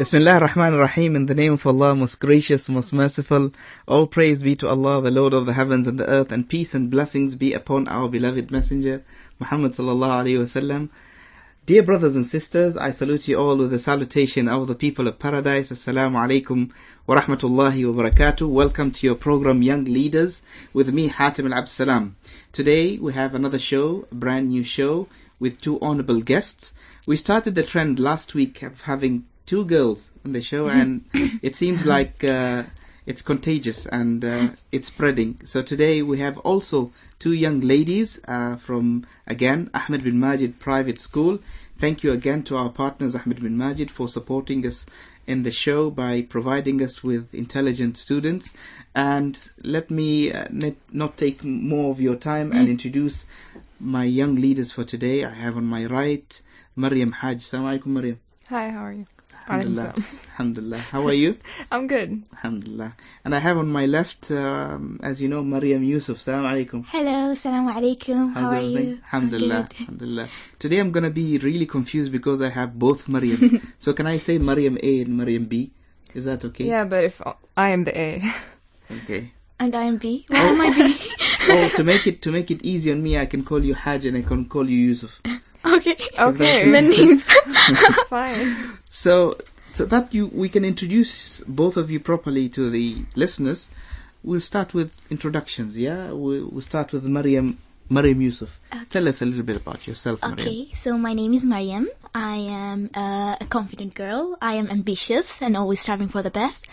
Bismillah ar-Rahman ar-Rahim, in the name of Allah, most gracious, most merciful. All praise be to Allah, the Lord of the heavens and the earth, and peace and blessings be upon our beloved messenger, Muhammad sallallahu alaihi wasallam. Dear brothers and sisters, I salute you all with the salutation of the people of paradise. Assalamu alaikum wa rahmatullahi wa barakatuh. Welcome to your program Young Leaders with me, Hatim Al-Abd Salam. Today we have another show, a brand new show with two honorable guests. We started the trend last week of having two girls on the show, and it seems like it's contagious and it's spreading. So today we have also two young ladies from, again, Ahmed bin Majid Private School. Thank you again to our partners, Ahmed bin Majid, for supporting us in the show by providing us with intelligent students. And let me not take more of your time and introduce my young leaders for today. I have on my right Maryam Haj. Assalamu alaikum, Maryam. Hi, how are you? Alhamdulillah. Alhamdulillah. How are you? I'm good. Alhamdulillah. And I have on my left, as you know, Maryam Yusuf. Assalamu alaikum. Hello, assalamu alaikum. How are you? Alhamdulillah. Alhamdulillah. Today I'm going to be really confused because I have both Maryams. So can I say Maryam A and Maryam B? Is that okay? Yeah, but if I am the A. Okay. And I am B. Why am I B? Oh, to make it easy on me, I can call you Haj and I can call you Yusuf. Okay. Okay. The names. Fine. So that we can introduce both of you properly to the listeners. We'll start with introductions. Yeah, we'll start with Maryam Yusuf. Okay. Tell us a little bit about yourself, Maryam. Okay, so my name is Maryam. I am a confident girl. I am ambitious and always striving for the best.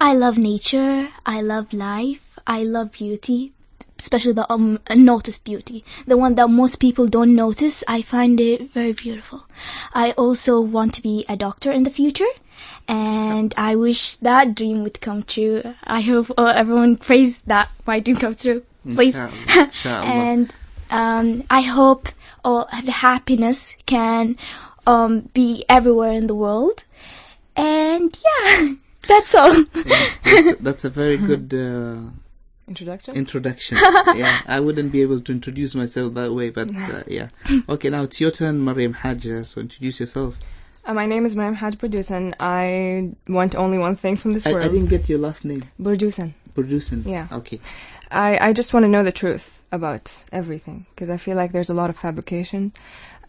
I love nature. I love life. I love beauty. Especially the unnoticed beauty, the one that most people don't notice. I find it very beautiful. I also want to be a doctor in the future, and I wish that dream would come true. I hope everyone prays that my dream comes true, please. Inshallah. And I hope the happiness can be everywhere in the world. And yeah, that's all. Yeah, that's a very good Introduction. Yeah, I wouldn't be able to introduce myself that way, but yeah. Okay, now it's your turn, Maryam Haj. So introduce yourself. My name is Maryam Haj Burdusan. I want only one thing from this world. I didn't get your last name. Burdusan. Yeah. Okay. I just want to know the truth about everything, because I feel like there's a lot of fabrication.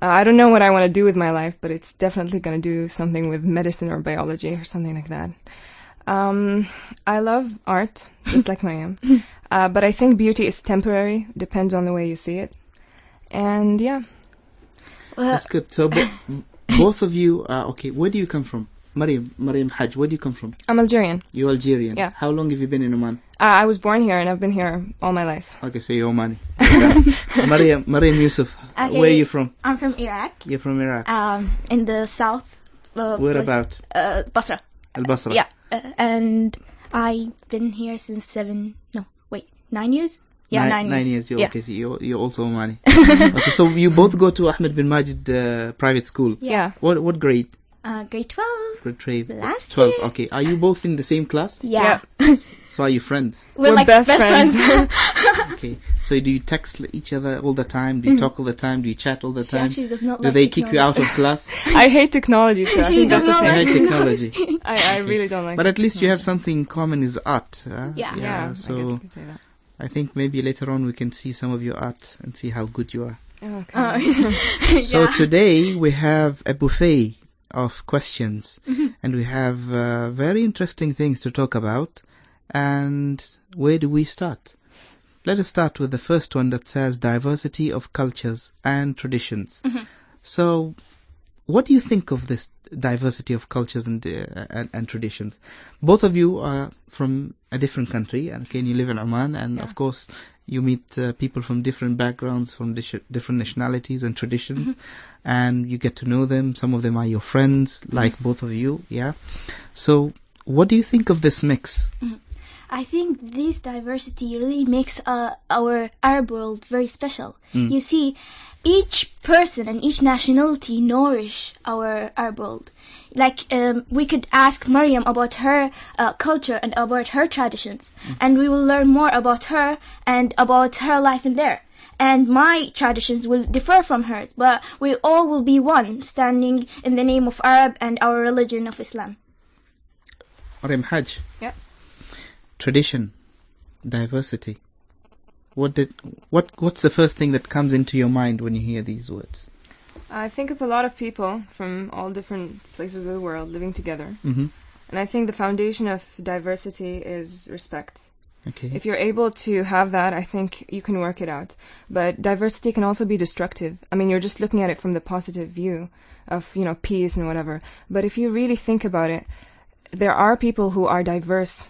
I don't know what I want to do with my life, but it's definitely going to do something with medicine or biology or something like that. I love art, just like Maryam. But I think beauty is temporary, depends on the way you see it. And yeah. That's good. So both of you, okay, where do you come from? Maryam Haj, where do you come from? I'm Algerian. You're Algerian? Yeah. How long have you been in Oman? I was born here and I've been here all my life. Okay, so you're Omani. Maryam Yusuf, Okay, where are you from? I'm from Iraq. You're from Iraq. In the south. Where about? Basra. Al-Basra. Yeah. And I've been here since 9 years? Yeah, 9 years. Okay, so you're also Omani. Okay, so you both go to Ahmed bin Majid private school. Yeah. What grade? Grade 12. Grade 12. Last 12. year. Okay. Are you both in the same class? Yeah. So are you friends? We're like best friends. Okay. So do you text each other all the time? Do you talk all the time? Do you chat all the She time? actually does not Do like they kick you out of class? I hate technology, so I She think does that's a not I thing. hate technology. I really don't like But it. at least you have something in common is art. Huh? Yeah. Yeah, I guess So you could say that. I think maybe later on we can see some of your art and see how good you are. Okay. So today we have a buffet of questions and we have very interesting things to talk about. And where do we start? Let us start with the first one that says diversity of cultures and traditions. So what do you think of this diversity of cultures and traditions? Both of you are from a different country, and you live in Oman, and of course you meet people from different backgrounds, from different nationalities and traditions, and you get to know them. Some of them are your friends, like both of you. Yeah. So what do you think of this mix? I think this diversity really makes our Arab world very special. You see, each person and each nationality nourish our Arab world. Like, we could ask Maryam about her culture and about her traditions, and we will learn more about her and about her life in there. And my traditions will differ from hers, but we all will be one, standing in the name of Arab and our religion of Islam. Mariam Hajj. Yeah. Tradition, diversity. What's the first thing that comes into your mind when you hear these words? I think of a lot of people from all different places of the world living together. Mm-hmm. And I think the foundation of diversity is respect. Okay. If you're able to have that, I think you can work it out. But diversity can also be destructive. I mean, you're just looking at it from the positive view of, peace and whatever. But if you really think about it, there are people who are diverse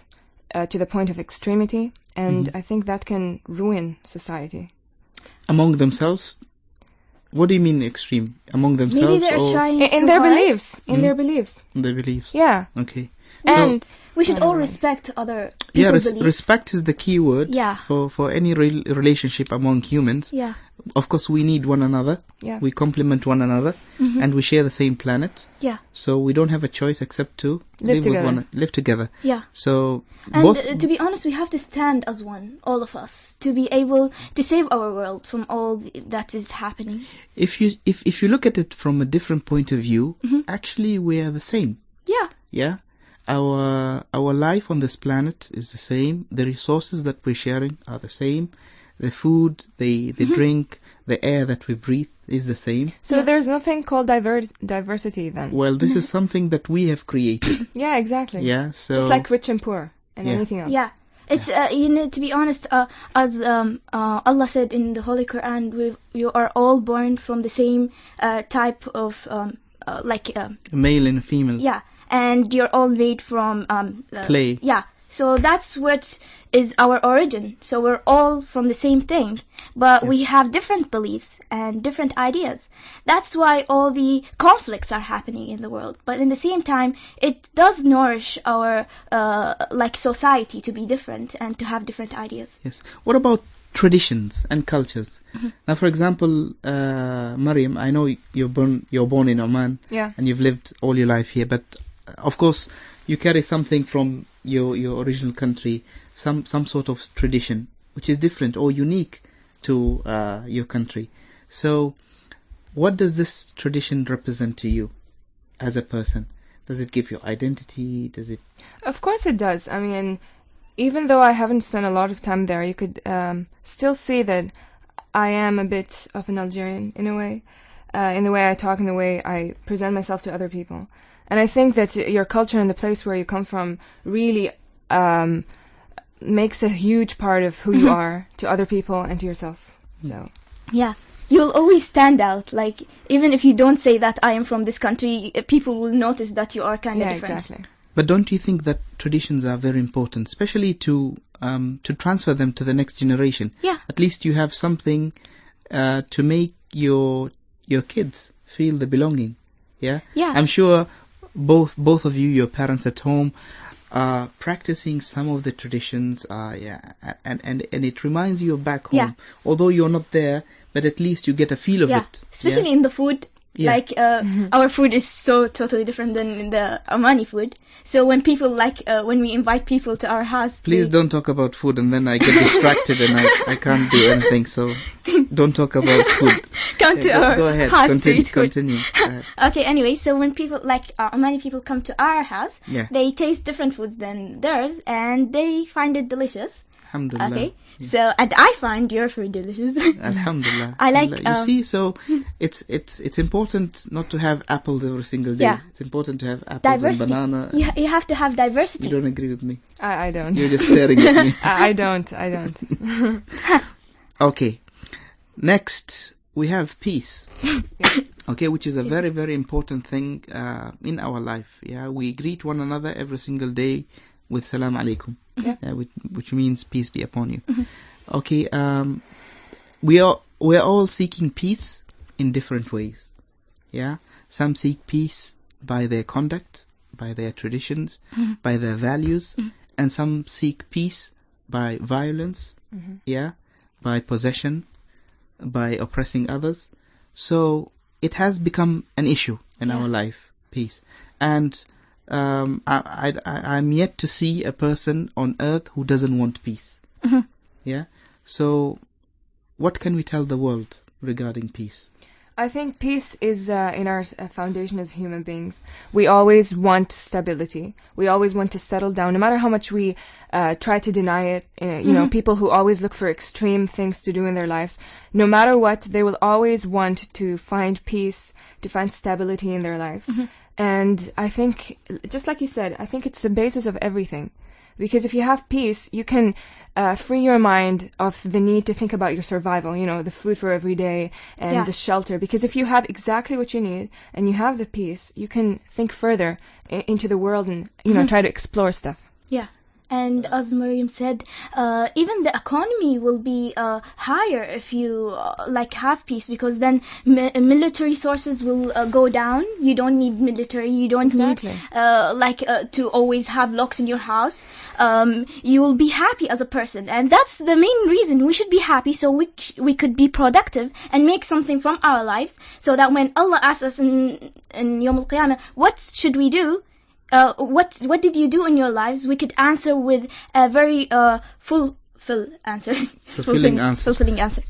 to the point of extremity, and I think that can ruin society. Among themselves? What do you mean extreme? Among themselves? Maybe they're or trying In too their hard. beliefs. In their beliefs. their beliefs? Yeah. Okay. And We should I don't all know. respect other Yeah, people's beliefs. respect is the key word Yeah. for any relationship among humans. Yeah. Of course, we need one another. Yeah. We complement one another, and we share the same planet. Yeah. So we don't have a choice except to Live together. live together. Yeah. So And both. to be honest, we have to stand as one, all of us, to be able to save our world from all that is happening. If you look at it from a different point of view, actually we are the same. Yeah. Yeah. Our life on this planet is the same. The resources that we're sharing are the same. The food, the drink, the air that we breathe is the same. So there's nothing called diversity then. Well, this is something that we have created. Yeah, exactly. Yeah. So Just like rich and poor and Yeah. anything else. Yeah. It's to be honest, as Allah said in the Holy Quran, you are all born from the same type of a male and a female. yeah, and you're all made from Clay. Yeah. So that's what is our origin. So we're all from the same thing, but we have different beliefs and different ideas. That's why all the conflicts are happening in the world. But in the same time, it does nourish our society to be different and to have different ideas. Yes. What about traditions and cultures? Now, for example, Mariam, I know you're born in Oman. Yeah. And you've lived all your life here, but of course you carry something from your original country, some sort of tradition which is different or unique to your country. So what does this tradition represent to you as a person? Does it give you identity? Does it? Of course it does. I mean, even though I haven't spent a lot of time there, you could still see that I am a bit of an Algerian in a way, in the way I talk, in the way I present myself to other people. And I think that your culture and the place where you come from really makes a huge part of who you are to other people and to yourself. So Yeah. You'll always stand out. Like, even if you don't say that I am from this country, people will notice that you are kind of yeah, different. exactly. But don't you think that traditions are very important, especially to transfer them to the next generation? Yeah. At least you have something to make your kids feel the belonging. Yeah. Yeah. I'm sure both of you, your parents at home, are practicing some of the traditions. And it reminds you of back home. Yeah. Although you're not there, but at least you get a feel of Yeah. it. Especially in the food. Yeah. Like, our food is so totally different than the Omani food. So when people when we invite people to our house... Please don't talk about food, and then I get distracted and I can't do anything. So don't talk about food. come to our Go ahead. house to eat food. Continue. Go ahead. Okay, anyway, so when people, Omani people come to our house, Yeah. they taste different foods than theirs, and they find it delicious. Alhamdulillah. Okay, so, and I find your food delicious. Alhamdulillah. I like, Alhamdulillah. You see, so it's important not to have apples every single day. Yeah. It's important to have apples Diversity. and banana. You have to have diversity. You don't agree with me? I don't. You're just staring at me. I don't. Okay. Next, we have peace. Okay, which is a very, very important thing in our life. Yeah, we greet one another every single day with Salam Alaikum, which means peace be upon you. Okay, we're all seeking peace in different ways. Yeah, some seek peace by their conduct, by their traditions, by their values, and some seek peace by violence. Yeah, by possession, by oppressing others. So it has become an issue in our life, peace. And I'm yet to see a person on earth who doesn't want peace. Yeah. So what can we tell the world regarding peace? I think peace is in our foundation as human beings. We always want stability. We always want to settle down, no matter how much we try to deny it. You know, people who always look for extreme things to do in their lives, no matter what, they will always want to find peace, to find stability in their lives. And I think, just like you said, I think it's the basis of everything. Because if you have peace, you can free your mind of the need to think about your survival, you know, the food for every day and the shelter. Because if you have exactly what you need and you have the peace, you can think further into the world and, you know, try to explore stuff. Yeah. And as Mariam said, even the economy will be higher if you like have peace, because then military sources will go down. You don't need military. You don't need to always have locks in your house. You will be happy as a person, and that's the main reason we should be happy, so we could be productive and make something from our lives, so that when Allah asks us in Yawm al-Qiyamah, what should we do? What did you do in your lives? We could answer with a very fulfilling answer.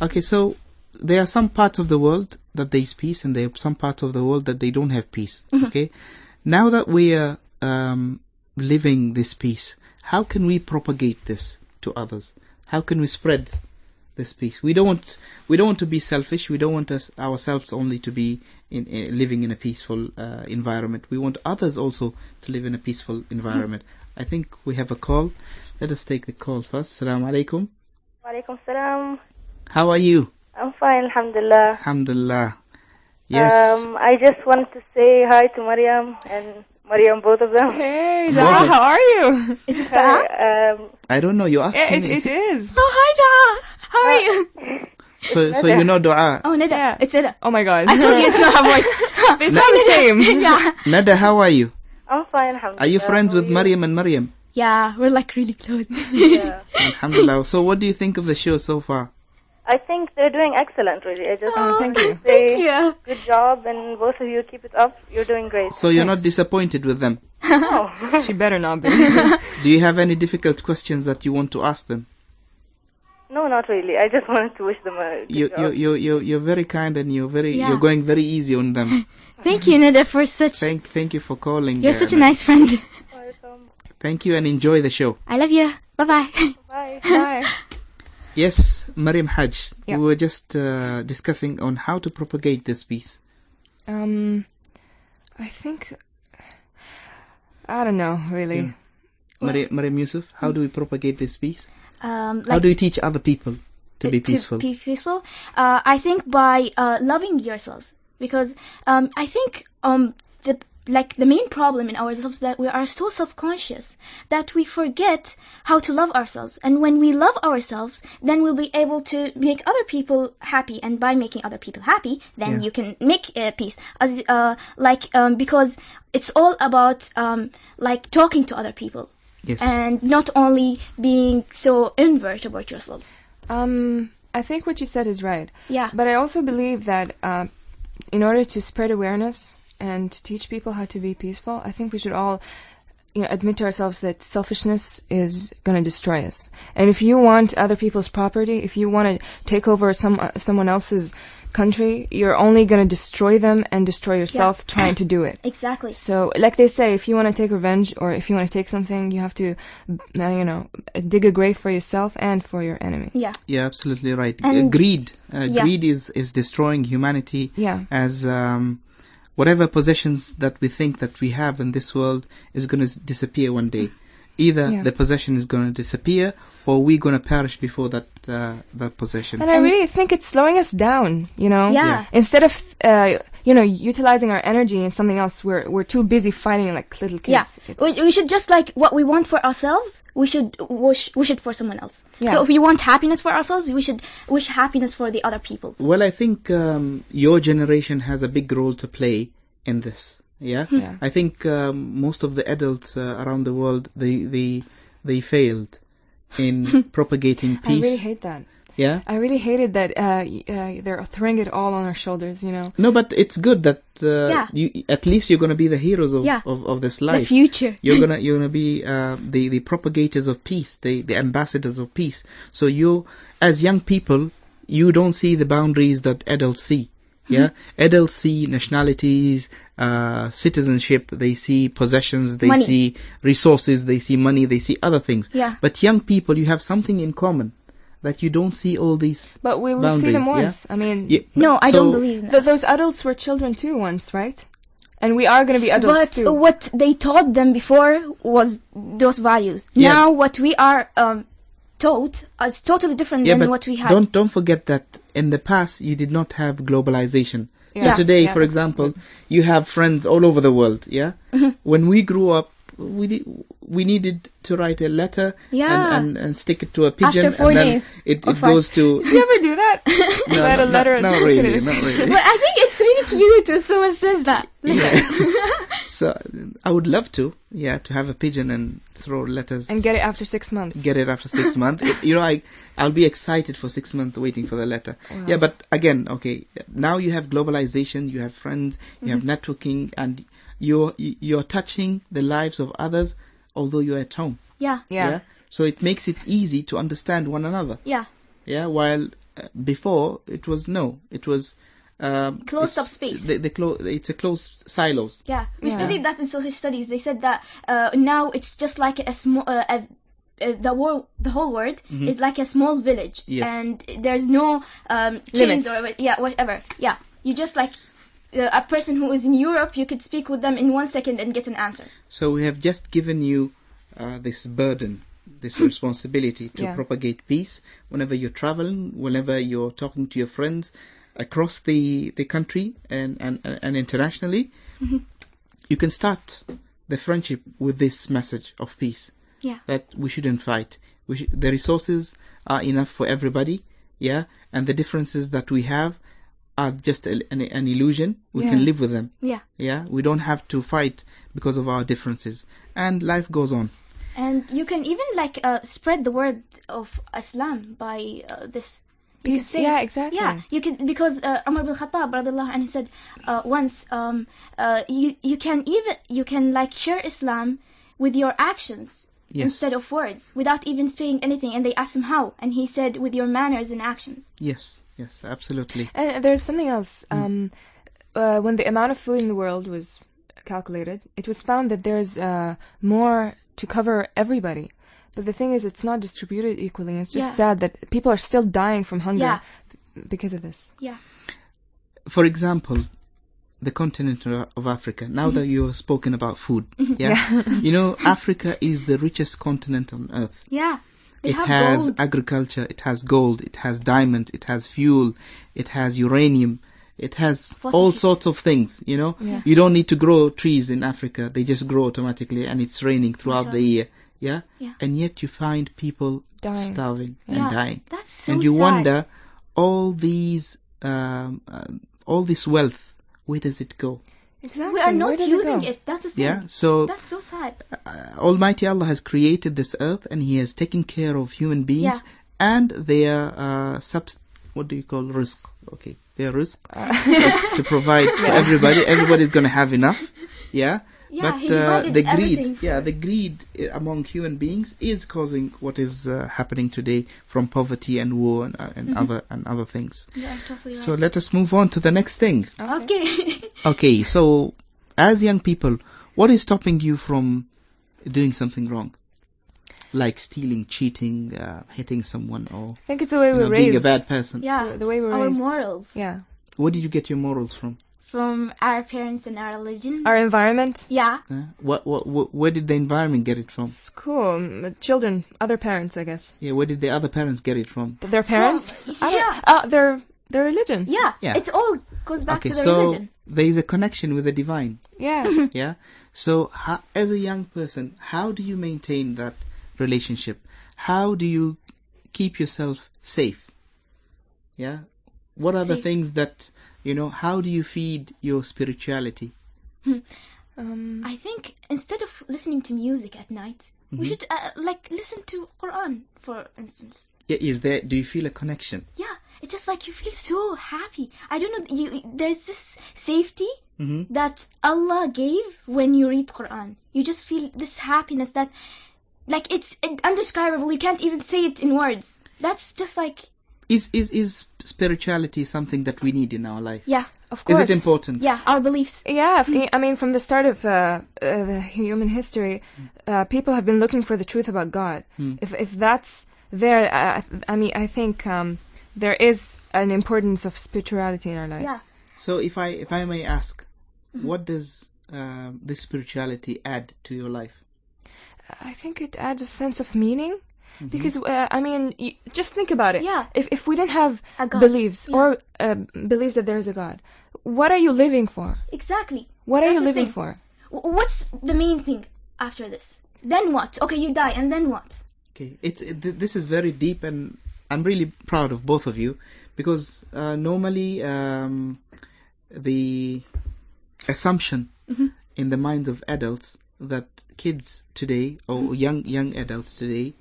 Okay, so there are some parts of the world that there is peace, and there are some parts of the world that they don't have peace. Okay, now that we are living this peace, how can we propagate this to others? How can we spread this peace? We don't want to be selfish. We don't want ourselves only to be living in a peaceful environment. We want others also to live in a peaceful environment. I think we have a call. Let us take the call first. Assalamu alaikum. Wa alaikum salam. How are you? I'm fine, alhamdulillah. Alhamdulillah. Yes. I just wanted to say hi to Mariam and Mariam, both of them. Hey, Dua, how are you? Is it Dua? I don't know. You asked me. It is. Oh, hi, Dua. How are you? So you know Dua. Oh, Nada. Yeah. It's Nada. Oh my God. I told you it's not her voice. They sound the same. Yeah. Nada, how are you? I'm fine, alhamdulillah. Are you friends with Mariam and Mariam? Yeah, we're like really close. Yeah. Alhamdulillah. So what do you think of the show so far? I think they're doing excellent, really. I just Oh, thank you. say Thank you. good job, and both of you keep it up. You're doing great. So you're not disappointed with them? No. She better not be. Do you have any difficult questions that you want to ask them? No, not really. I just wanted to wish them a good job. You're very kind, and you're Yeah. going very easy on them. Thank you, Nada, for such... Thank you for calling. You're such a nice friend. Welcome. Thank you, and enjoy the show. I love you. Bye-bye. Bye. Bye. Yes, Mariam Hajj. Yeah. We were just discussing on how to propagate this peace. I think, I don't know, really. Yeah. Mariam Yusuf, how do we propagate this peace? Like, How do you teach other people to be peaceful? To be peaceful? I think by loving yourselves. Because I think the main problem in ourselves is that we are so self-conscious that we forget how to love ourselves. And when we love ourselves, then we'll be able to make other people happy. And by making other people happy, then you can make peace. Because it's all about talking to other people. Yes. And not only being so invert about yourself. I think what you said is right. Yeah. But I also believe that in order to spread awareness and teach people how to be peaceful, I think we should all, admit to ourselves that selfishness is going to destroy us. And if you want other people's property, if you want to take over someone else's country, you're only going to destroy them and destroy yourself trying to do it. Exactly. So, like they say, if you want to take revenge or if you want to take something, you have to, dig a grave for yourself and for your enemy. Yeah. Yeah, absolutely right. And Greed is destroying humanity. Yeah. As whatever possessions that we think that we have in this world is going to disappear one day. Either the possession is going to disappear, or we're going to perish before that possession. And I really think it's slowing us down, Yeah. Instead of, utilizing our energy in something else, we're too busy fighting like little kids. Yeah. We should just what we want for ourselves, we should wish it for someone else. Yeah. So if we want happiness for ourselves, we should wish happiness for the other people. Well, I think your generation has a big role to play in this. Yeah? Yeah. I think most of the adults around the world, they failed in propagating peace. I really hate that. Yeah? I really hated that they're throwing it all on our shoulders, No, but it's good that at least you're going to be the heroes of this life. The future. You're gonna be the propagators of peace, the ambassadors of peace. So you, as young people, you don't see the boundaries that adults see. Yeah, adults see nationalities, citizenship, they see possessions, they Money. see resources, they see money, they see other things. Yeah. But young people, you have something in common that you don't see all these But we will see them boundaries, once. I mean, Yeah, No, I so- don't believe in that. those adults were children too once, right? And we are going to be adults But too. what they taught them before was those values. Yeah. Now what we are taught is totally different Yeah, than but what we had. don't forget that in the past you did not have globalization. So Yeah. today, Yeah, for that's example, you have friends all over the world. Yeah. When we grew up, we needed to write a letter Yeah. and stick it to a pigeon, After 4 and then days it or goes to. Did you ever do that? No, Write a letter and not stick it really, in. not really. But I think it's really cute when someone says that. So I would love to, to have a pigeon and throw letters. And get it after 6 months. Get it after 6 months. I'll be excited for 6 months waiting for the letter. Wow. Yeah, but again, okay, now you have globalization, you have friends, you have networking, and you're touching the lives of others, although you're at home. Yeah. Yeah. So it makes it easy to understand one another. Yeah. Yeah, while before it was Closed up space. It's a closed silos. Yeah, we Yeah. studied that in social studies. They said that now it's just like a small, the whole world is like a small village, Yes. and there's no chains Limits. or whatever. Yeah, you just like a person who is in Europe, you could speak with them in 1 second and get an answer. So we have just given you this burden, this responsibility to Yeah. propagate peace whenever you're traveling, whenever you're talking to your friends across the country and internationally. You can start the friendship with this message of peace. Yeah. That we shouldn't fight. The resources are enough for everybody. Yeah. And the differences that we have are just an illusion. We Yeah. can live with them. Yeah. Yeah, we don't have to fight because of our differences, and life goes on. And you can even spread the word of Islam by this. You Peace. could say- Yeah, exactly. Yeah, you can, because Umar bin Khattab radiallahu anhu said once, you can like share Islam with your actions Yes, instead of words, without even saying anything. And they asked him how, and he said with your manners and actions. yes, absolutely. And there's something else. When the amount of food in the world was calculated, it was found that there's more to cover everybody. But the thing is, it's not distributed equally. It's just Yeah. sad that people are still dying from hunger Yeah. because of this. Yeah. For example, the continent of Africa. Now that you have spoken about food, Africa is the richest continent on earth. Yeah. They It have has gold. agriculture, it has gold, it has diamonds, it has fuel, it has uranium, it has Fossil all fuel. sorts of things, Yeah. You don't need to grow trees in Africa. They just grow automatically, and it's raining throughout the year. Yeah? Yeah. And yet you find people Dying. starving Yeah. and dying. That's so And you sad. wonder, all this wealth, where does it go? Exactly. We are Where not does using go? it. That's the thing. Yeah, so That's so sad. Almighty Allah has created this earth, and He has taken care of human beings and their what do you call rizq? Okay, their rizq to provide for everybody. Everybody's gonna have enough. Yeah. Yeah, But he divided the everything. greed, the greed among human beings is causing what is happening today, from poverty and war and other things. Yeah, totally right. So let us move on to the next thing. Okay. Okay, so as young people, what is stopping you from doing something wrong? Like stealing, cheating, hitting someone, or I think it's the way we're being a raised. bad person? Yeah. The way we're Our raised. morals. Yeah. Where did you get your morals from? From our parents and our religion. Our environment. Yeah. Where did the environment get it from? School. Children. Other parents, I guess. Yeah, where did the other parents get it from? Their parents? Yeah. Their religion. Yeah. Yeah. It all goes back Okay, to the so religion. there is a connection with the divine. Yeah. Yeah. So as a young person, how do you maintain that relationship? How do you keep yourself safe? Yeah. What are the Safe. things that, how do you feed your spirituality? I think instead of listening to music at night, we should listen to Quran, for instance. Yeah, do you feel a connection? Yeah, it's just like you feel so happy. I don't know, there's this safety that Allah gave when you read Quran. You just feel this happiness that, like, it's indescribable. You can't even say it in words. That's just like Is spirituality something that we need in our life? Yeah. Of course. Is it important? Yeah, our beliefs. Yeah, I mean, from the start of the human history, people have been looking for the truth about God. If that's there, I think there is an importance of spirituality in our lives. Yeah. So if I may ask, what does this spirituality add to your life? I think it adds a sense of meaning. Because, I mean, just think about it. Yeah. If we didn't have A God. beliefs Yeah. or beliefs that there is a God, what are you living for? Exactly. What are That's you the living thing. for? What's the main thing after this? Then what? Okay, you die, and then what? Okay, this is very deep, and I'm really proud of both of you, because normally the assumption in the minds of adults that kids today or young adults today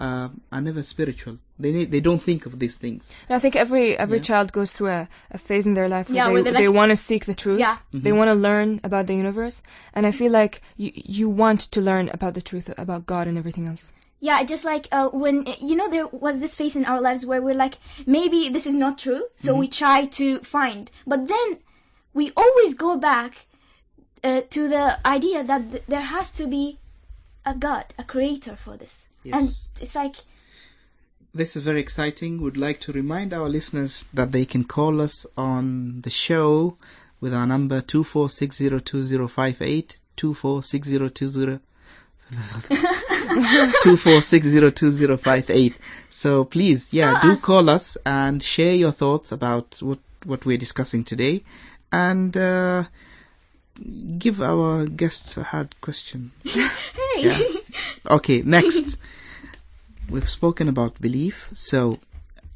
are never spiritual. They don't think of these things. And I think every child goes through a phase in their life Yeah, where where they, they're like- want to seek the truth. Yeah. They want to learn about the universe. And I feel like you want to learn about the truth about God and everything else. Yeah, just like when, there was this phase in our lives where we're like, maybe this is not true, so we try to find. But then we always go back to the idea that there has to be a God, a creator for this. Yes. And it's like, This is very exciting. Would like to remind our listeners that they can call us on the show with our number 24602058, 24602058. So please, do call us and share your thoughts about what we're discussing today, and give our guests a hard question. hey. Yeah. Okay, next. We've spoken about belief. So,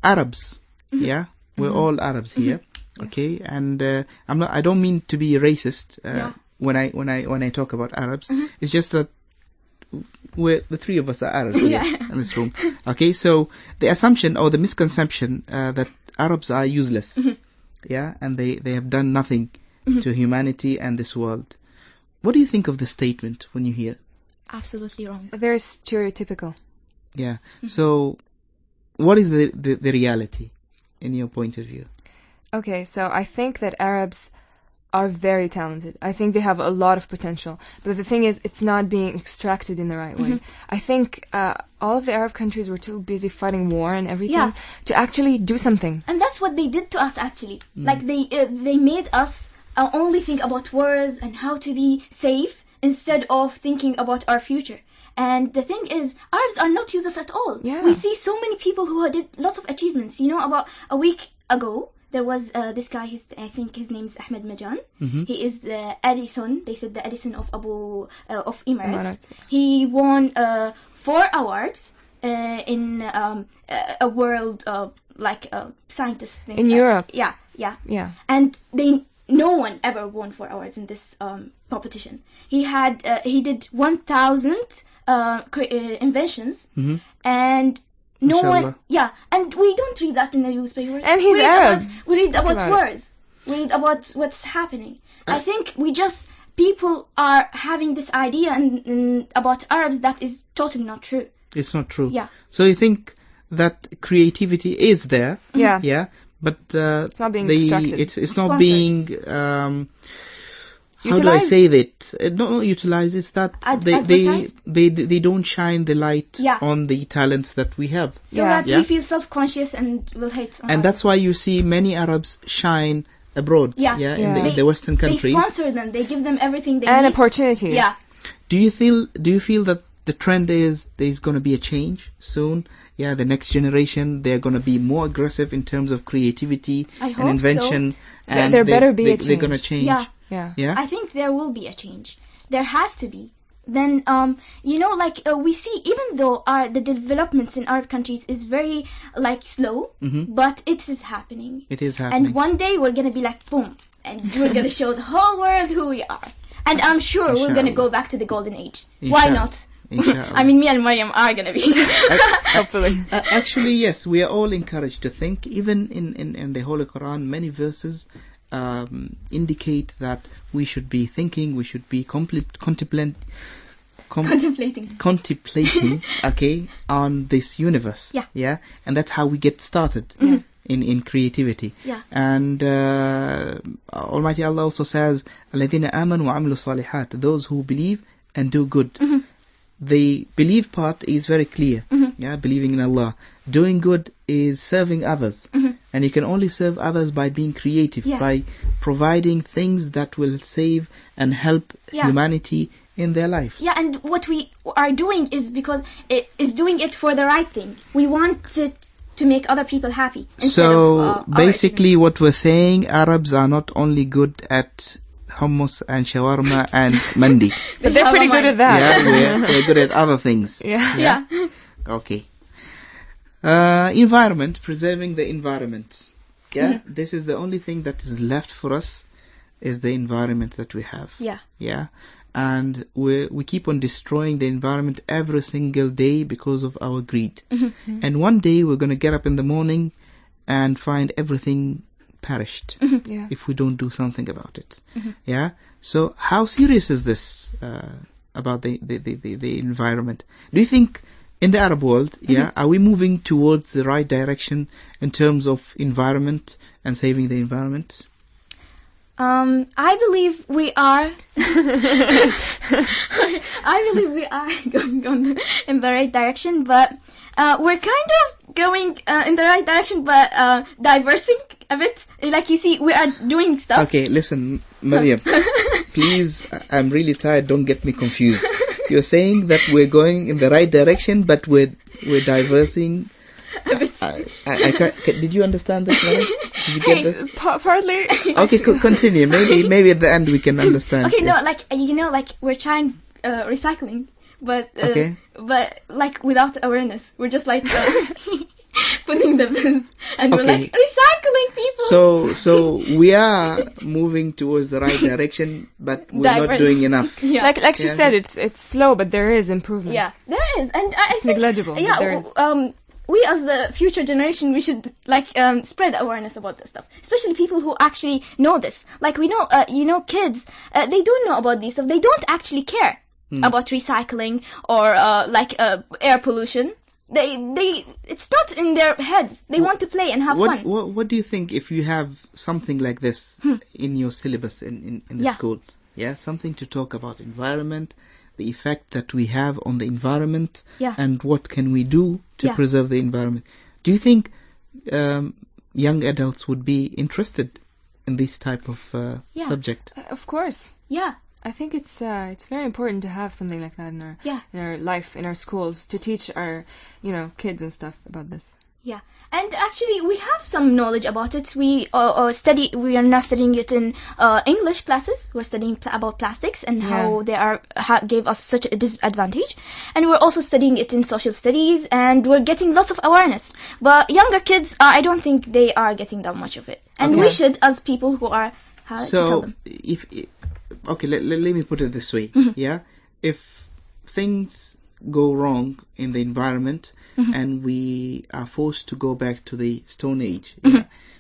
Arabs, we're all Arabs here, okay? And I don't mean to be racist when I talk about Arabs. It's just that the three of us are Arabs here in this room. Okay, so the assumption or the misconception that Arabs are useless, and they have done nothing to humanity and this world. What do you think of the statement when you hear? Absolutely wrong. Very stereotypical. Yeah. So, what is the reality in your point of view? Okay, so I think that Arabs are very talented. I think they have a lot of potential. But the thing is, it's not being extracted in the right way. I think all of the Arab countries were too busy fighting war and everything to actually do something. And that's what they did to us, actually. Like, they made us only think about wars and how to be safe instead of thinking about our future. And the thing is, Arabs are not useless at all. Yeah. We see so many people who did lots of achievements. About a week ago, there was this guy, I think his name is Ahmed Majan. He is the Edison, they said the Edison of of Emirates. He won 4 awards in a world scientist thing. In Europe. Yeah. And no one ever won 4 awards in this competition. He did 1,000 inventions, and no Mashallah. one, and we don't read that in the newspapers. And he's Arab. We read about About wars. We read about what's happening. I think people are having this idea about Arabs that is totally not true. It's not true. Yeah. So you think that creativity is there? Yeah. Yeah. But it's not being extracted. It's not Sponsored. being. How do I Utilized? say that? Not utilized. It's that Advertised? they don't shine the light Yeah. on the talents that we have. So Yeah. that we feel self-conscious and will hate on And us. that's why you see many Arabs shine abroad. Yeah. In the Western They countries. sponsor them. They give them everything they And need. opportunities. Yeah. Do you feel that the trend is there's going to be a change soon? Yeah, the next generation, they're going to be more aggressive in terms of creativity I and hope invention. so. And There better be a They're going to change. Yeah. Yeah. Yeah? I think there will be a change. There has to be. Then, we see, even though the developments in Arab countries is very, slow, but it is happening. It is happening. And one day we're going to be like, boom, and we're going to show the whole world who we are. And I'm sure we're going to go back to the golden age. Why Inshallah. not? Inshallah. I mean, me and Mariam are going to be. Hopefully. Actually, yes, we are all encouraged to think. Even in the Holy Quran, many verses Contemplating. okay, on this universe. Yeah. And that's how we get started in creativity. Yeah. And Almighty Allah also says, الَّذِينَ آمَنُوا وَعَمِلُوا الصَّالِحَاتِ, those who believe and do good. The believe part is very clear. Yeah, believing in Allah. Doing good is serving others. And you can only serve others by being creative, by providing things that will save and help humanity in their lives. Yeah, and what we are doing is because it is doing it for the right thing. We want it to make other people happy. So basically what we're saying, Arabs are not only good at hummus and shawarma and mandi. But they're pretty good at that. Yeah, we're good at other things. Yeah. Okay. Environment, preserving the environment. Yeah, this is the only thing that is left for us, is the environment that we have. Yeah. And we keep on destroying the environment every single day because of our greed. And one day we're going to get up in the morning and find everything perished if we don't do something about it. Yeah. So how serious is this about the environment? Do you think in the Arab world, are we moving towards the right direction in terms of environment and saving the environment? I believe we are. I believe we are going in the right direction, but we're kind of going in the right direction, but diversing a bit. Like you see, we are doing stuff. Okay, listen, Maryam, please, I'm really tired. Don't get me confused. You're saying that we're going in the right direction, but we're diversing. Did you understand this, Maryam? Did you get this? Partly. Okay, continue. Maybe at the end we can understand. Okay, no, like we're trying recycling, but like without awareness, we're just like putting the bins, and we're like recycling people. So we are moving towards the right direction, but we're not doing enough. Like she said, it's slow, but there is improvement. Yeah, there is, and I it's negligible. Yeah, there is. We as the future generation, we should spread awareness about this stuff, especially people who actually know this. Like we know, kids, they do know about these stuff. They don't actually care about recycling or air pollution. They it's not in their heads. They want to play and have fun. What do you think if you have something like this in your syllabus in the school? Yeah, something to talk about environment, the effect that we have on the environment, and what can we do to preserve the environment. Do you think young adults would be interested in this type of subject? Of course. Yeah. I think it's very important to have something like that in our life, in our schools, to teach our kids and stuff about this. Yeah, and actually we have some knowledge about it. We we are now studying it in English classes. We're studying about plastics and how they gave us such a disadvantage. And we're also studying it in social studies, and we're getting lots of awareness. But younger kids, I don't think they are getting that much of it. And we should, as people who are, to tell them. Let me put it this way. Yeah, if things go wrong in the environment and we are forced to go back to the Stone Age,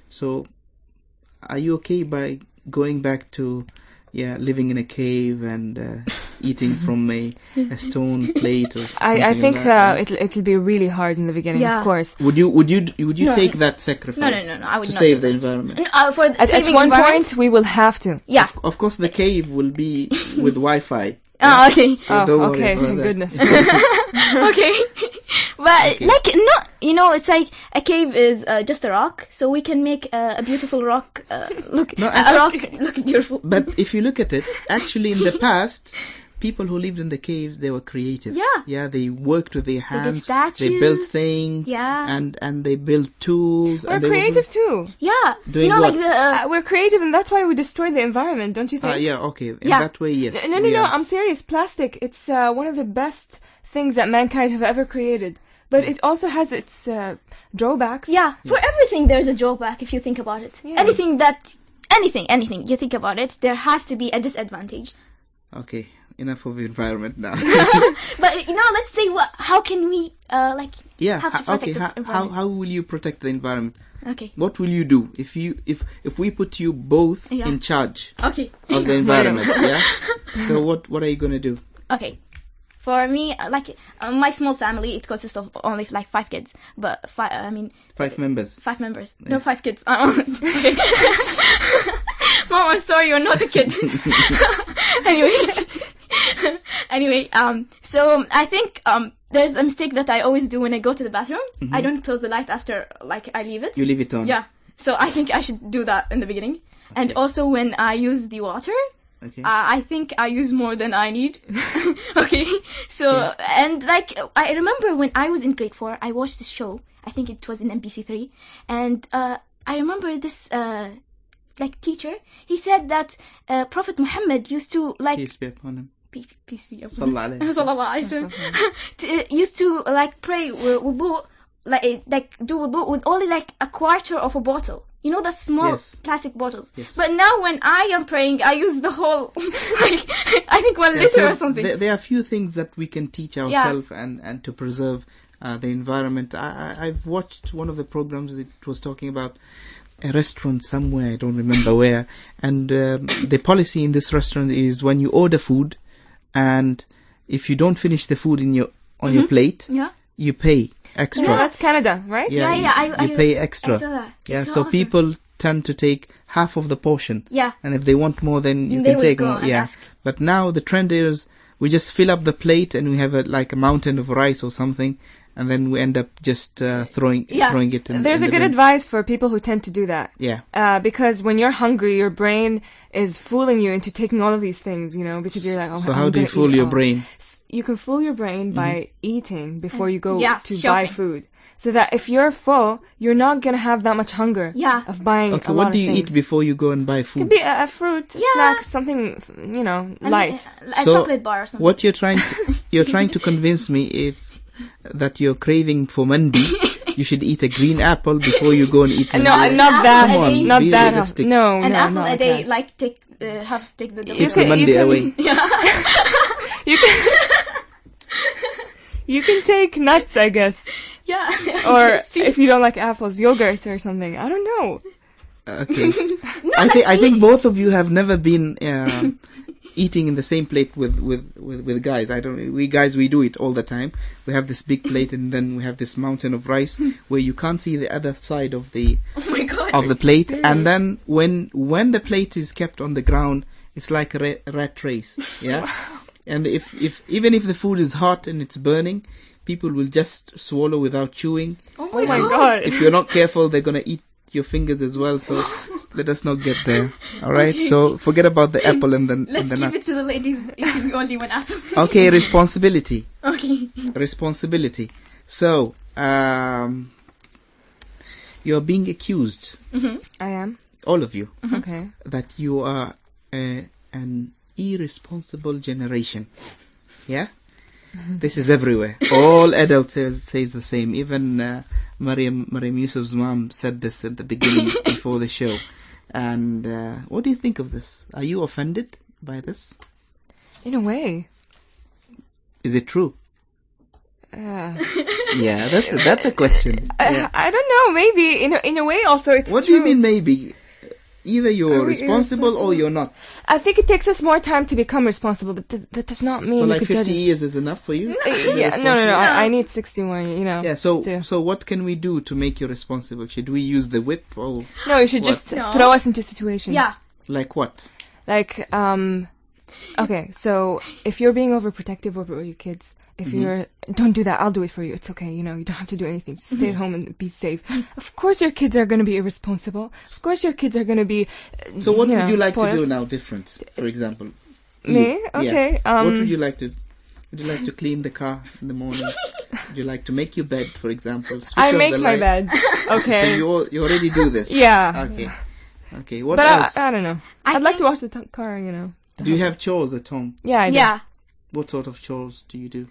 so are you okay by going back to living in a cave and eating from a stone plate or something? I think like that, it'll be really hard in the beginning, of course. Would you take that sacrifice No, I would to not save the environment? At one point we will have to. Yeah. Of course the cave will be with Wi-Fi. Oh, okay. So don't worry okay, about thank that. goodness. Okay. But it's like a cave is just a rock, so we can make a beautiful rock look beautiful. But if you look at it, actually in the past, people who lived in the caves, they were creative. Yeah, they worked with their hands. They did statues. They built things. Yeah. And they built tools. We're creative too. Yeah. Doing what? Like we're creative, and that's why we destroy the environment, don't you think? Okay. In that way, yes. No, I'm serious. Plastic, it's one of the best things that mankind have ever created. But it also has its drawbacks. Yeah, for everything there's a drawback if you think about it. Yeah. Anything you think about it, there has to be a disadvantage. Okay, enough of the environment now. But let's say how can we how to protect the environment? How will you protect the environment? Okay. What will you do if we put you both in charge of of the environment? Yeah. So what are you gonna do? Okay. For me, my small family, it consists of only like 5 kids, but 5 members. 5 members. Yeah. No, 5 kids. Okay. Mom, I'm sorry, you're not a kid. Anyway, so I think there's a mistake that I always do when I go to the bathroom. I don't close the light after I leave it. You leave it on. Yeah. So I think I should do that in the beginning. And also when I use the water, Okay. I think I use more than I need. Okay. So, and I remember when I was in grade 4, I watched this show. I think it was in MBC3. And I remember this teacher, he said that Prophet Muhammad used to Peace be upon him. peace be upon Sallallahu alayhi. Sallallahu alayhi wasallam. Used to pray wudu, do wudu with only a quarter of a bottle. You know, the small Yes. plastic bottles. Yes. But now when I am praying, I use the whole, I think 1 liter So or something. there are a few things that we can teach ourselves and to preserve the environment. I've watched one of the programs. It was talking about a restaurant somewhere, I don't remember where, and the policy in this restaurant is when you order food, and if you don't finish the food on your plate, Yeah. you pay extra. Yeah, that's Canada, right? Yeah, you pay extra. I saw that. Yeah, It's so awesome. people tend to take half of the portion, Yeah. and if they want more, then you They can will take go more. and Yeah, ask. but now the trend is we just fill up the plate and we have a mountain of rice or something, and then we end up just throwing it in. There's in a the good bin. advice for people who tend to do that. Yeah. Because when you're hungry, your brain is fooling you into taking all of these things, you know, because you're like, oh, So I'm how do you gonna fool eat your all. brain? You can fool your brain by eating before you go Yeah, to buy shopping. food. So that if you're full, you're not going to have that much hunger Yeah. of buying Okay, a lot what of do you things. eat before you go and buy It food? could be a fruit, a Yeah. snack, something, you know, light. A So chocolate bar or something. What you're trying to convince me that you're craving for mandi, you should eat a green apple before you go and eat No, mandi. not that. Come on, not be that. realistic. No, An no, apple not a like day, that. have to take the Keeps can- the mandi you can- away. You can, you can take nuts, I guess. Yeah. Or if you don't like apples, yogurt or something. I don't know. Okay. I think both of you have never been eating in the same plate with guys. We guys do it all the time. We have this big plate and then we have this mountain of rice where you can't see the other side of the Oh my god. of the plate, and then when the plate is kept on the ground, it's like a rat race. Yeah. And even if the food is hot and it's burning, people will just swallow without chewing. Oh Oh my god. If you're not careful, they're gonna eat your fingers as well. So let us not get there. All right. Okay. So forget about the apple and then Let's the keep nut. it to the ladies eating only 1 apple. Okay, responsibility. Okay. Responsibility. So you're being accused, I am. all of you, Okay. that you are an irresponsible generation. Yeah? This is everywhere. All adults says the same. Even Mariam Yusuf's mom said this at the beginning before the show. And what do you think of this? Are you offended by this? In a way. Is it true? Uh, Yeah, that's a question. Yeah. I don't know. Maybe in a way also it's What do true. you mean maybe? Either you're Are we responsible or irresponsible? you're not. I think it takes us more time to become responsible, but that does not mean So you like could 50 judge us. years is enough for you? to be Yeah, no. responsible? I need 61. You know. Yeah, still. so what can we do to make you responsible? Should we use the whip or No, you should What? just No. throw us into situations. Yeah. like what? Like, okay, so if you're being overprotective over your kids, if you're, don't do that, I'll do it for you. It's okay, you know, you don't have to do anything. Just stay at home and be safe. Of course your kids are going to be irresponsible. Of course your kids are going to be, So what would you like to do spoiled. now different, for example? Me? You. Okay, Yeah. What would you like to Would you like to clean the car in the morning? Would you like to make your bed, for example? Switch I off make the my light? bed. So Okay. you already do this? Yeah. Okay. What But else? I don't know. I I'd like to think- wash the car, you know. Do you have chores at home? Yeah, I do. Yeah. What sort of chores do you do?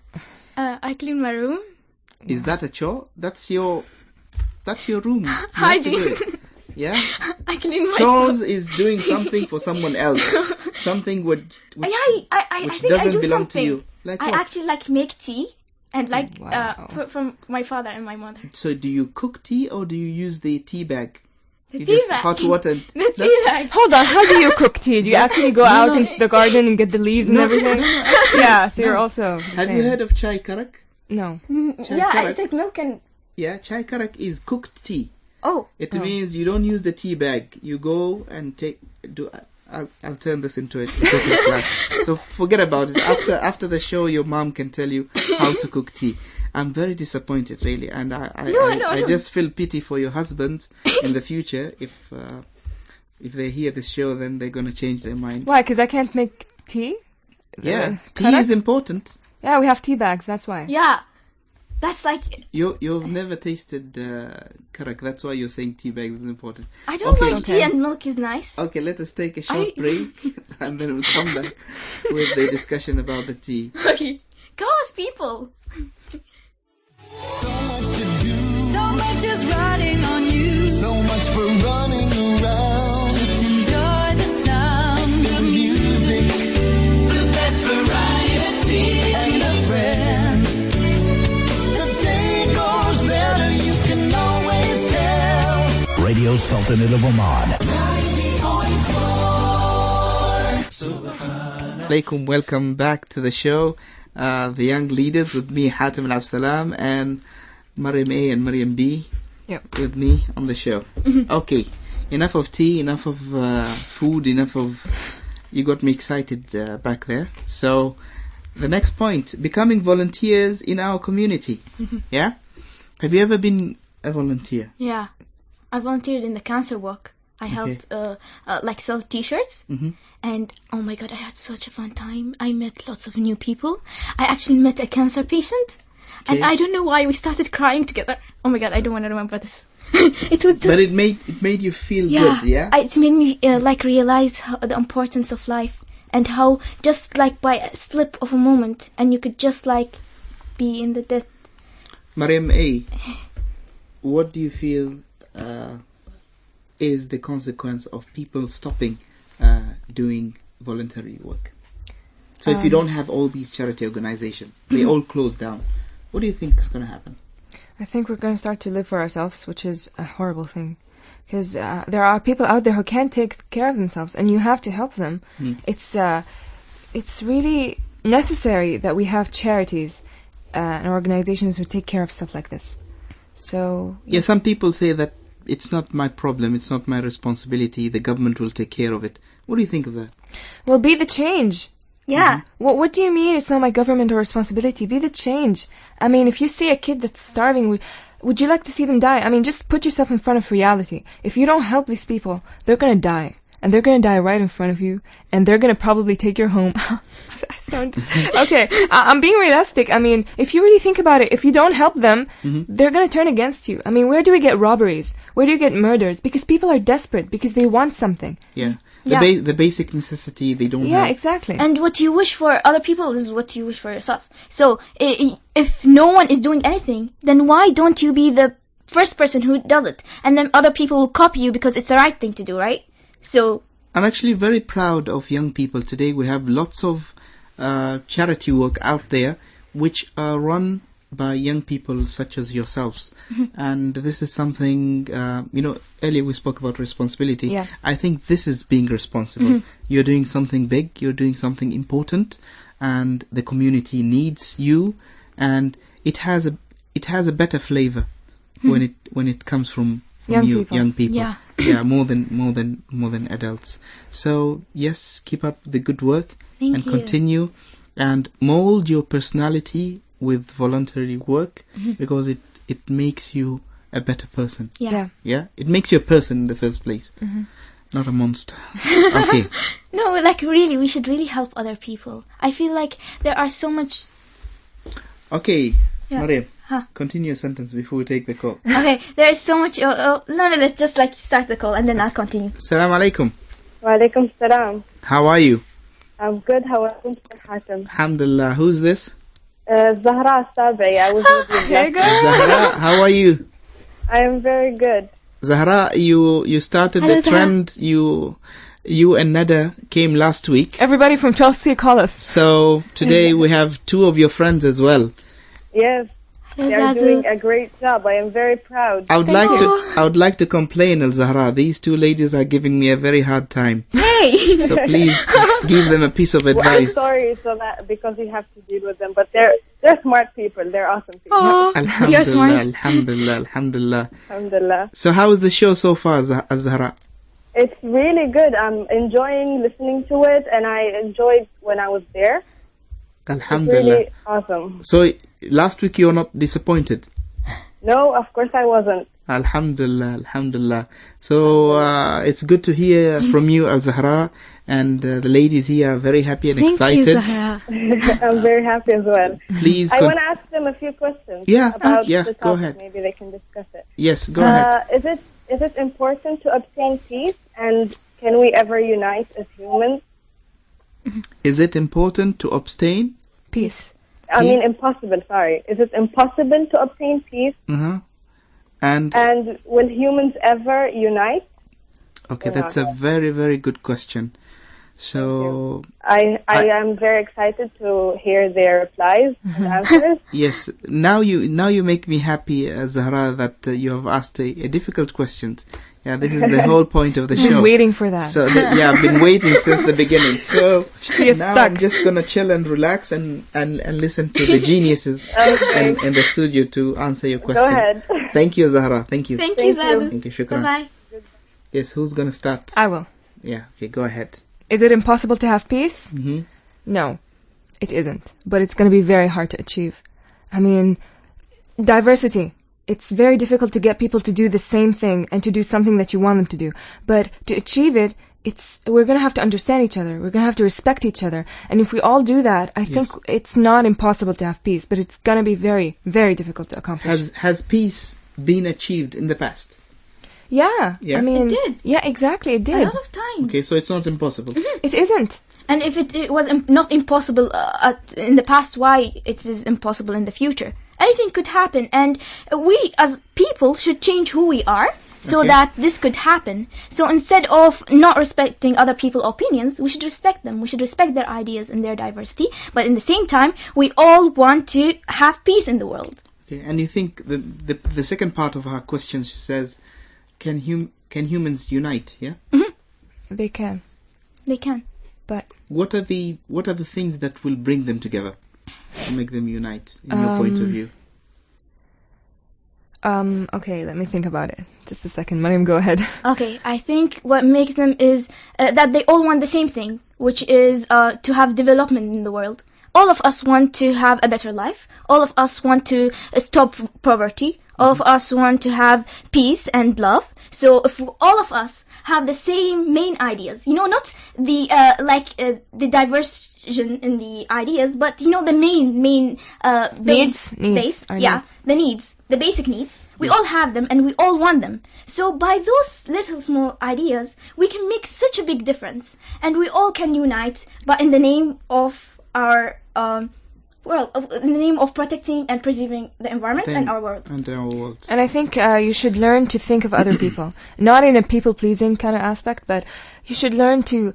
I clean my room. Is that a chore? That's your room. You have to Hygiene. do it. Yeah? I clean my Chores is doing something for someone else. Something which I think I doesn't do belong something. to you. Like I what? actually make tea and Wow. from my father and my mother. So do you cook tea or do you use the tea bag? You just hot water. The tea bag. Hold on, how do you cook tea? Do you actually go out into the garden and get the leaves and everything? Yeah, so you're also the Have same. you heard of chai karak? No. Chai Yeah, karak? it's like milk and... Yeah, chai karak is cooked tea. Oh. It means you don't use the tea bag. You go and I'll turn this into a cooking class. So forget about it. After the show, your mom can tell you how to cook tea. I'm very disappointed, really, and I just feel pity for your husbands in the future. If they hear this show, then they're gonna change their mind. Why? Because I can't make tea? Yeah, tea karak? is important. Yeah, we have tea bags, that's why. Yeah. That's like... You've never tasted karak. That's why you're saying tea bags is important. I don't Okay. like tea and milk is nice. Okay, let us take a short break, and then we'll come back with the discussion about the tea. Okay. Come on, people. So much is riding on you. So much for running around. Just enjoy the sound of music. The best variety and a friend. The day goes better, you can always tell. Radio Sultanate of Oman. 90.4. Alaikum, welcome back to the show. The young leaders with me, Hatim Al-Absalam, and Maryam A and Maryam B. Yep. With me on the show. Okay, enough of tea, enough of food, enough of... You got me excited back there. So, the next point, becoming volunteers in our community. Yeah? Have you ever been a volunteer? Yeah. I volunteered in the cancer walk. I helped like sell t-shirts. And oh my god, I had such a fun time. I met lots of new people. I actually met a cancer patient. And Okay. I don't know why we started crying together. Oh my god, I don't want to remember this. It was just... But it made you feel good, yeah? It made me like realize the importance of life. And how just like by a slip of a moment and you could just like be in the death. Maryam A, what do you feel is the consequence of people stopping doing voluntary work? So if you don't have all these charity organizations, they all close down, what do you think is going to happen? I think we're going to start to live for ourselves, which is a horrible thing. Because there are people out there who can't take care of themselves, and you have to help them. It's really necessary that we have charities and organizations who take care of stuff like this. So Yeah, some people say that it's not my problem, it's not my responsibility, the government will take care of it. What do you think of that? well, be the change. Yeah. What do you mean it's not my government or responsibility? Be the change. I mean, if you see a kid that's starving, would you like to see them die? I mean, just put yourself in front of reality. If you don't help these people, they're going to die. And they're going to die right in front of you. And they're going to probably take your home. Okay, I'm being realistic. I mean, if you really think about it, if you don't help them, they're going to turn against you. I mean, where do we get robberies? Where do you get murders? Because people are desperate, because they want something. Yeah. Yeah. The basic necessity they don't Yeah, have. exactly. And what you wish for other people is what you wish for yourself. So, if no one is doing anything, then why don't you be the first person who does it? And then other people will copy you because it's the right thing to do, right? So, I'm actually very proud of young people today. We have lots of charity work out there which are run by young people such as yourselves. And this is something, earlier we spoke about responsibility. Yeah. I think this is being responsible. You're doing something big, you're doing something important, and the community needs you, and it has a better flavor when it comes from Young you, people. young people. Yeah. Yeah, more than adults. So yes, keep up the good work Thank and you. continue and mold your personality with voluntary work because it makes you a better person. yeah. Yeah, it makes you a person in the first place, not a monster. Okay. No, like really, we should really help other people. I feel like there are so much... Okay, Yeah. Maryam, Huh. continue a sentence before we take the call. Okay, there is so much... no, let's just like start the call and then I'll continue. Assalamu alaikum. Wa alaikum salam. How are you? I'm good. How are you, Mr. Hatem? Alhamdulillah. Who's this? Zahra Sabi. I was with you. Hey, girl. Zahra, how are you? I am very good. Zahra, you started Hello, the Zahra. trend. You and Nada came last week. Everybody from Chelsea, call us. So today we have two of your friends as well. Yes. They are doing a great job. I am very proud. I would like to complain, Al Zahra. These two ladies are giving me a very hard time. Hey! So please give them a piece of Well, I'm advice. sorry so that because you have to deal with them, but they're smart people. They're awesome people. Oh, you're smart. Alhamdulillah, alhamdulillah. Alhamdulillah. So how is the show so far, Al Zahra? It's really good. I'm enjoying listening to it, and I enjoyed when I was there. It's Alhamdulillah. really awesome. So last week you were not disappointed? No, of course I wasn't. Alhamdulillah, alhamdulillah. So it's good to hear from you, Al Zahra, and the ladies here are very happy and Thank excited. you, Zahra. I'm very happy as well. Please, I want to ask them a few questions Yeah, about yeah, the go topic. ahead. Maybe they can discuss it. yes, go ahead. Is it important to obtain peace, and can we ever unite as humans? Is it important to abstain? Peace. I mean, impossible. Sorry. Is it impossible to obtain peace, Uh-huh. And and will humans ever unite? okay, that's a very, very good question. So I am very excited to hear their replies and answers. yes, now you make me happy, Zahra, that you have asked a difficult question. Yeah, this is the whole point of the I've been show. waiting for that. So I've been waiting since the beginning. So You're now stuck. I'm just gonna chill and relax and listen to the geniuses in the studio to answer your question. Go ahead. Thank you, Zahra. Thank you. Thank Thank you, you. Zazu. Thank you. Shukran. Bye-bye. Yes, who's gonna start? I will. Yeah. Okay, go ahead. Is it impossible to have peace? Hmm. No, it isn't. But it's going to be very hard to achieve. I mean, diversity. It's very difficult to get people to do the same thing and to do something that you want them to do. But to achieve it, we're going to have to understand each other. We're going to have to respect each other. And if we all do that, I think it's not impossible to have peace, but it's going to be very, very difficult to accomplish. Has peace been achieved in the past? Yeah. Yeah. I mean, It did. Yeah, exactly. It A did. lot of times. Okay, so it's not impossible. It isn't. And if it was not impossible in the past, why it is impossible in the future? Anything could happen, and we as people should change who we are so Okay. that this could happen. So instead of not respecting other people's opinions, we should respect them. We should respect their ideas and their diversity. But in the same time, we all want to have peace in the world. Okay, and you think the second part of her question, she says, can humans unite? Yeah. They can. They can. But What are the things that will bring them together to make them unite? In your point of view. okay, let me think about it. Just a second. Mariam, go ahead. Okay, I think what makes them is that they all want the same thing, which is to have development in the world. All of us want to have a better life. All of us want to stop poverty. All of us want to have peace and love. So if all of us have the same main ideas, not the the diversion in the ideas, but the main Needs. base, Our yeah, needs. the needs, the basic needs. We all have them and we all want them. So by those little small ideas, we can make such a big difference, and we all can unite, but in the name of our in the name of protecting and preserving the environment and our world. And our world. And I think you should learn to think of other people. Not in a people-pleasing kind of aspect, but you should learn to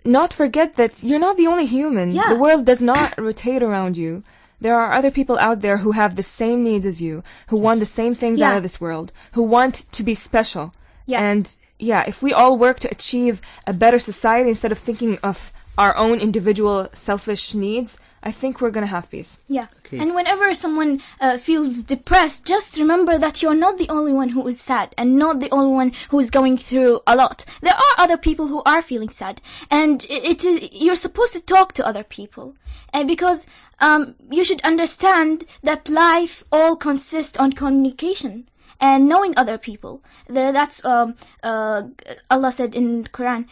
not forget that you're not the only human. Yeah. The world does not rotate around you. There are other people out there who have the same needs as you, who want the same things out Yeah. of this world, who want to be special. Yeah. And yeah, if we all work to achieve a better society instead of thinking of our own individual selfish needs, I think we're going to have peace. Yeah. Okay. And whenever someone feels depressed, just remember that you're not the only one who is sad and not the only one who is going through a lot. There are other people who are feeling sad, and you're supposed to talk to other people, and because you should understand that life all consists on communication and knowing other people. That's Allah said in the Quran,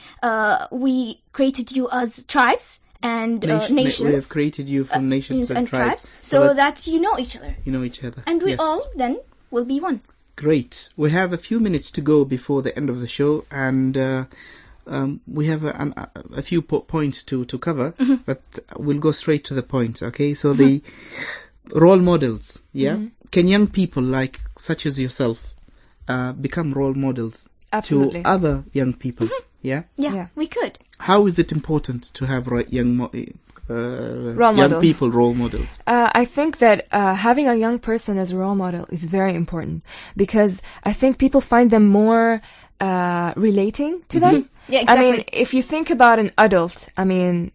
we created you as tribes and nations. We have created you from nations and tribes, so that you know each other. you know each other. And we Yes. all then will be one. Great. We have a few minutes to go before the end of the show, and we have a few points to cover, but we'll go straight to the point. Okay, so the role models. Yeah, can young people such as yourself become role models Absolutely. to other young people. Yeah. Yeah, we could. How is it important to have young models. people role models? I think that having a young person as a role model is very important because I think people find them more relating to them. Yeah, exactly. I mean, if you think about an adult, I mean,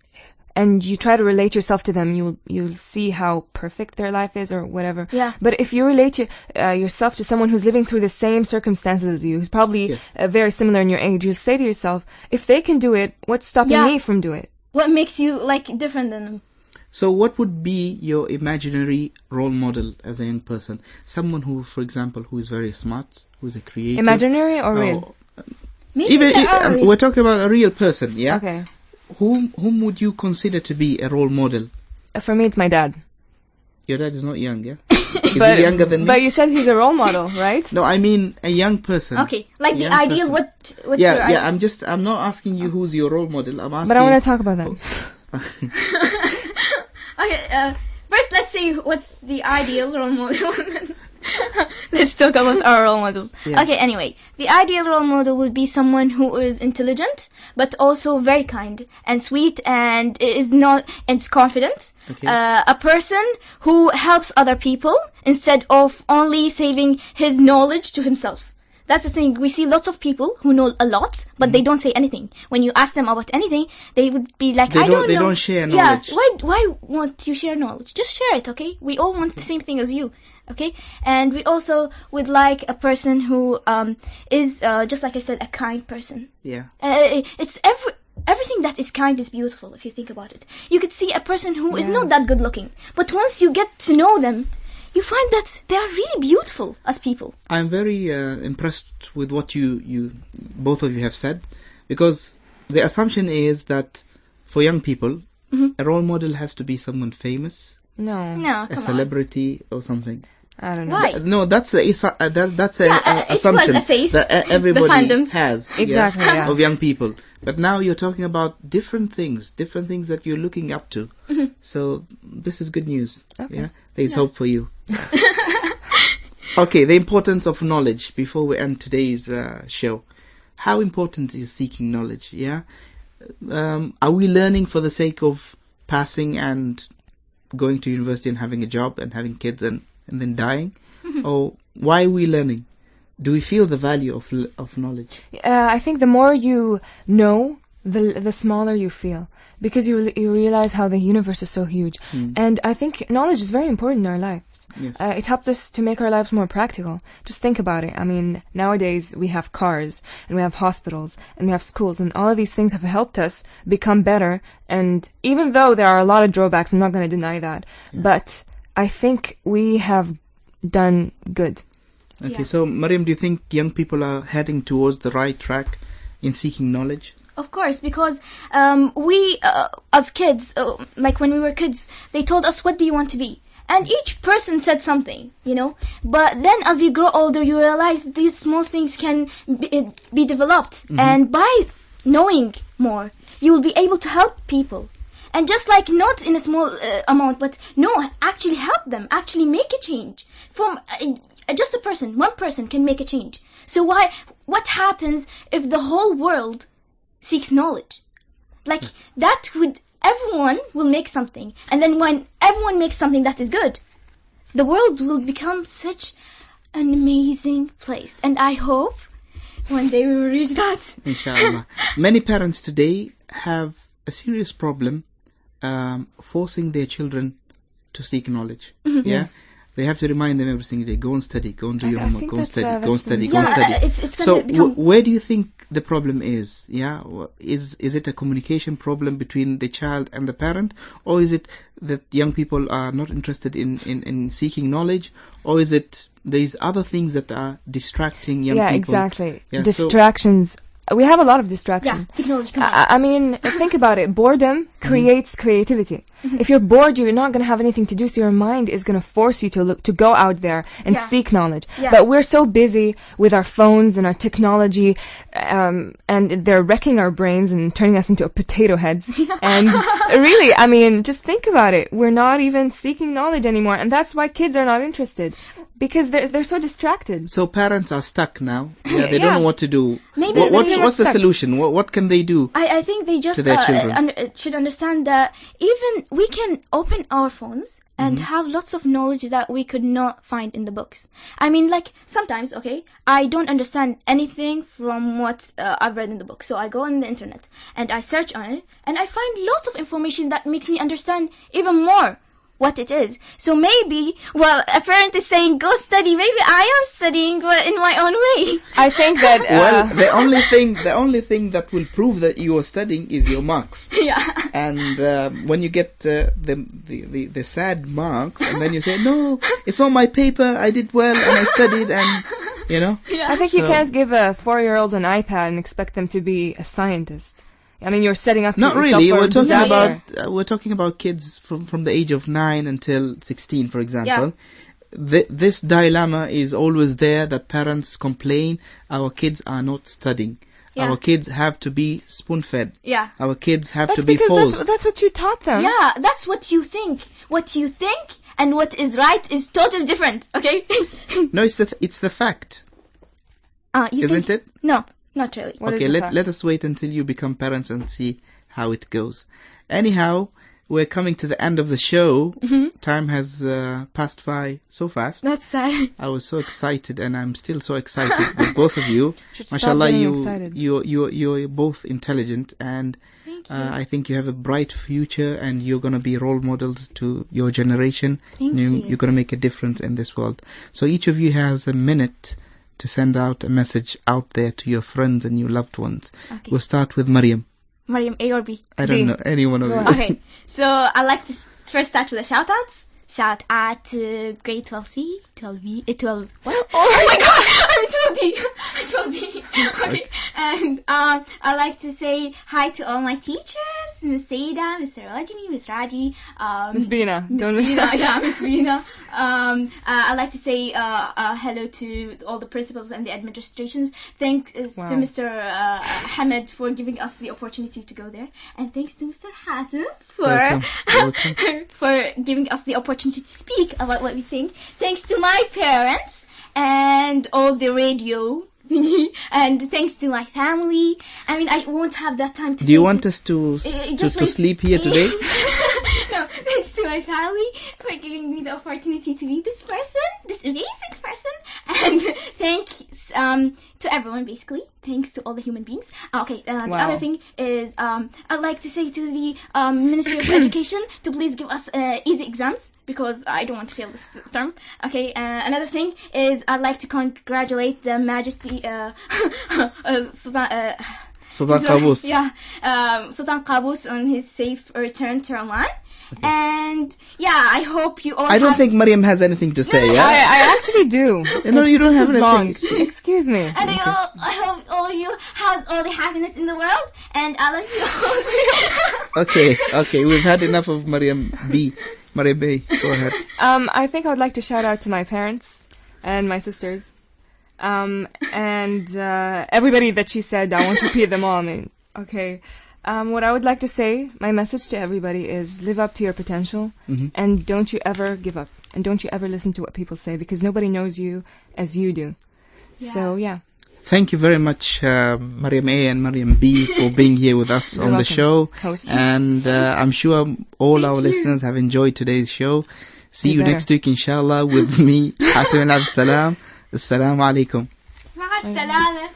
and you try to relate yourself to them, you'll see how perfect their life is or whatever. Yeah. But if you relate yourself to someone who's living through the same circumstances as you, who's probably Yes. very similar in your age, you'll say to yourself, if they can do it, what's stopping Yeah. me from doing it? What makes you like different than them? So what would be your imaginary role model as a young person? Someone who, for example, who is very smart, who is a creative. Imaginary or real? Maybe Even there are- we're talking about a real person, yeah? Okay. Whom would you consider to be a role model? For me, it's my dad. Your dad is not young, yeah? Is he younger than me? But you said he's a role model, right? No, I mean a young person. Okay, like the Young ideal. person. What's your Yeah, ideal? I'm not asking you who's your role model. I'm asking. But I want to talk about that. Okay, first let's see what's the ideal role model. Let's talk about our role models. Yeah. Okay, anyway, the ideal role model would be someone who is intelligent, but also very kind and sweet and is confident. Okay. A person who helps other people instead of only saving his knowledge to himself. That's the thing. We see lots of people who know a lot, but they don't say anything. When you ask them about anything, they would be like, They I don't they know. don't share knowledge. Yeah, why won't you share knowledge? Just share it, okay? We all want the same thing as you, okay? And we also would like a person who is, just like I said, a kind person. Yeah. It's everything that is kind is beautiful if you think about it. You could see a person who is Yeah. not that good looking, but once you get to know them, you find that they are really beautiful as people. I'm very impressed with what you both of you have said, because the assumption is that for young people, a role model has to be someone famous, No. No, a come on. celebrity or something. I don't know. Why? No, that's a Yeah, it assumption was a face, that the everybody fandoms. has. Exactly, yeah. Of young people. But now you're talking about different things that you're looking up to. So this is good news. Okay. Yeah, there's hope for you. Okay, the importance of knowledge before we end today's show. How important is seeking knowledge? Yeah, are we learning for the sake of passing and going to university and having a job and having kids and then dying? Or why are we learning? Do we feel the value of knowledge? I think the more you know, the smaller you feel, because you realize how the universe is so huge. And I think knowledge is very important in our lives. Yes. It helps us to make our lives more practical. Just think about it. I mean, nowadays we have cars, and we have hospitals, and we have schools, and all of these things have helped us become better. And even though there are a lot of drawbacks, I'm not going to deny that, but I think we have done good. Okay, Yeah. so Mariam, do you think young people are heading towards the right track in seeking knowledge? Of course, because we, as kids, like when we were kids, they told us, what do you want to be? And each person said something, you know. But then as you grow older, you realize these small things can be developed. And by knowing more, you will be able to help people. And just like not in a small amount, but no, actually help them, actually make a change. From just a person, one person can make a change. So what happens if the whole world seeks knowledge? Like that would, everyone will make something. And then when everyone makes something that is good, the world will become such an amazing place. And I hope one day we will reach that. Inshallah. Many parents today have a serious problem forcing their children to seek knowledge. Yeah? They have to remind them every single day, go and study, go and do your I homework, think go and that's, study, go and that's study, the go and study. It's So gonna become. where do you think the problem is? Yeah, is it a communication problem between the child and the parent, or is it that young people are not interested in seeking knowledge, or is it these other things that are distracting young Yeah, people? exactly. Yeah, Distractions. We have a lot of distraction. Yeah, technology. Come on. I mean, think about it. Boredom creates creativity. If you're bored, you're not going to have anything to do, so your mind is going to force you to go out there and Yeah. seek knowledge. Yeah. But we're so busy with our phones and our technology, and they're wrecking our brains and turning us into potato heads. And really, I mean, just think about it. We're not even seeking knowledge anymore, and that's why kids are not interested, because they're so distracted. So parents are stuck now. Yeah, they don't Yeah. know what to do. Maybe What's they- the stuck. solution? What can they do? I think they just To their children. should understand that even we can open our phones and have lots of knowledge that we could not find in the books. I mean, like, sometimes, okay, I don't understand anything from what I've read in the book. So I go on the internet and I search on it and I find lots of information that makes me understand even more what it is. So maybe, well, a parent is saying, go study. Maybe I am studying, but in my own way. I think that Well, the only thing that will prove that you are studying is your marks. Yeah. And when you get the sad marks, and then you say, no, it's on my paper, I did well, and I studied, and, you know. I think you So- can't give a 4-year-old an iPad and expect them to be a scientist. I mean, you're setting up Not yourself really. for We're a talking disaster. about kids from the age of 9 until 16, for example. This dilemma is always there, that parents complain our kids are not studying. Yeah. Our kids have to be spoon-fed. Yeah. Our kids have That's to be because forced. that's what you taught them. Yeah, that's what you think. What you think and what is right is totally different, okay? No, it's the fact, You isn't think? it? No, not really. What is Okay, the let fact? let us wait until you become parents and see how it goes. Anyhow, we're coming to the end of the show. Time has passed by so fast. That's sad. I was so excited, and I'm still so excited with both of you. Should stop Mashallah, getting excited. you're both intelligent, and Thank you. I think you have a bright future, and you're gonna be role models to your generation. Thank you. You're gonna make a difference in this world. So each of you has a minute to send out a message out there to your friends and your loved ones. Okay. We'll start with Maryam. Mariam, A or B? I don't B. know any one of Go you. on. Okay, so I'd like to first start with the shout-outs. Shout out to grade 12C, 12B, 12... What? Oh my god! I'm 12D! 12D! Okay, and I'd like to say hi to all my teachers, Miss Saida, Mr. Rajini, Miss Raji, Miss Bina, Miss don't Bina, yeah, Miss Bina. I'd like to say hello to all the principals and the administrations. Thanks Wow. to Mr. Hamid for giving us the opportunity to go there, and thanks to Mr. Hatem for Welcome. for giving us the opportunity to speak about what we think. Thanks to my parents and all the radio. And thanks to my family. I mean, I won't have that time to. Do you say want to- us to just like- sleep here today? No, thanks to my family for giving me the opportunity to be this person, this amazing person, and thanks to everyone basically. Thanks to all the human beings. Okay, the Wow. other thing is I'd like to say to the Ministry of Education to please give us easy exams because I don't want to fail this term. Okay, another thing is I'd like to congratulate the Majesty Sultan. Sultan Qaboos. Yeah, Sultan Qaboos on his safe return to Oman. And yeah, I hope you all I don't have- think Maryam has anything to say, yeah? I actually do. No, you don't have It's long. anything. Excuse me. And I hope all you have all the happiness in the world, and I love you all. Okay, we've had enough of Maryam B. Maryam B, go ahead. I think I would like to shout out to my parents and my sisters. And everybody that she said, I won't repeat them all. I mean, okay. What I would like to say, my message to everybody is live up to your potential and don't you ever give up. And don't you ever listen to what people say because nobody knows you as you do. So, yeah. Thank you very much, Maryam A and Maryam B, for being here with us on the welcome. show. Host. And I'm sure all our listeners have enjoyed today's show. See you better. next week, inshallah, with me, Hatem Al Salam. Assalamu alaikum. مع السلامة.